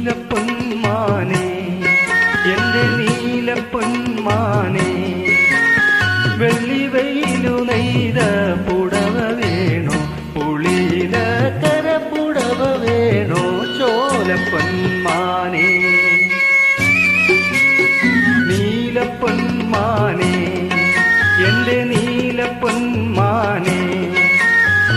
നീലപ്പൊന്മാനേ എന്റെ നീലപ്പൊന്മാനേ വെള്ളി വെയിലു നെയ്ത പുടവ വേണോ പുളിയില കരപ്പുടവ വേണോ ചോലപ്പൊന്മാനേ നീലപ്പൊന്മാനേ എന്റെ നീലപ്പൊന്മാനേ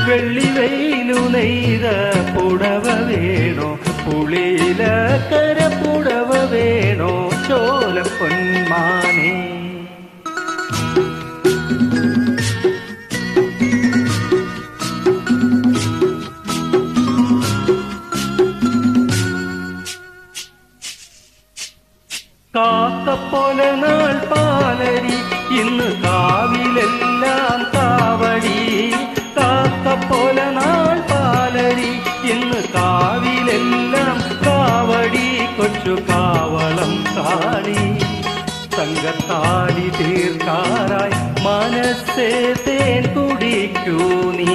വെള്ളി വെയിലു നെയ്ത പുടവ വേണോ പുളിയില കരപ്പുടവ വേണോ ചോലപ്പൊന്മാനേ കാക്കപ്പോലെ നാൾ പാലരി ഇന്ന് കാവിലെല്ലാം കാവടി കാക്കപ്പോലെ നാൾ പാലരി ഇന്ന് കാവിലെല്ലാം കാവടി കൊച്ചു കാവളം താടി സംഘത്താടി തീർക്കാറായി മനസ്സേ തേൻ കുടിക്കൂ നീ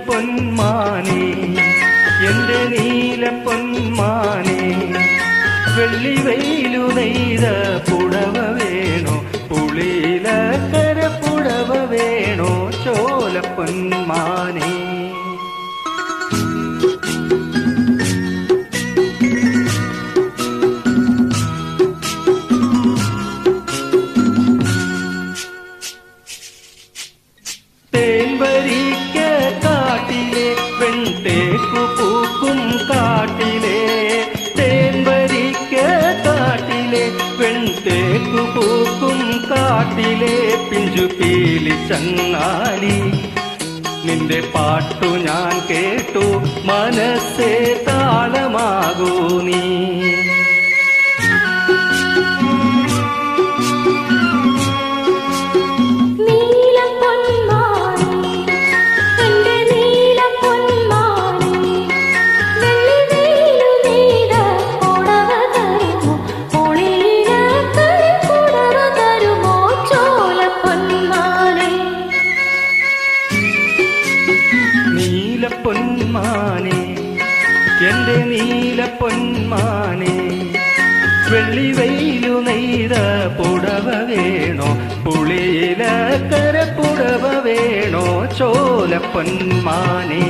പൊന്മാനേ എന്റെ നീലപ്പൊന്മാനേ വെള്ളി വെയിലു നെയ്ത പുടവ വേണോ പുളിയില കരപ്പുടവ വേണോ ചോലപ്പൊന്മാനേ തേൻവരിക്ക കാട്ടിലെ വെൺതേക്കു പൂക്കും കാട്ടിലെ തേൻവരിക്ക കാട്ടിലെ വെൺതേക്കു പൂക്കും കാട്ടിലെ പിഞ്ചുപീലി ചങ്ങാലി നിന്റെ പാട്ടു ഞാൻ കേട്ടു മനസ്സേ താളമാകൂ നീ നീലപ്പൊന്മാനേ എന്റെ നീലപ്പൊന്മാനേ വെള്ളി വെയിലു നെയ്ത പുടവ വേണോ പുളിയില കരപ്പുടവ വേണോ ചോലപ്പൊന്മാനേ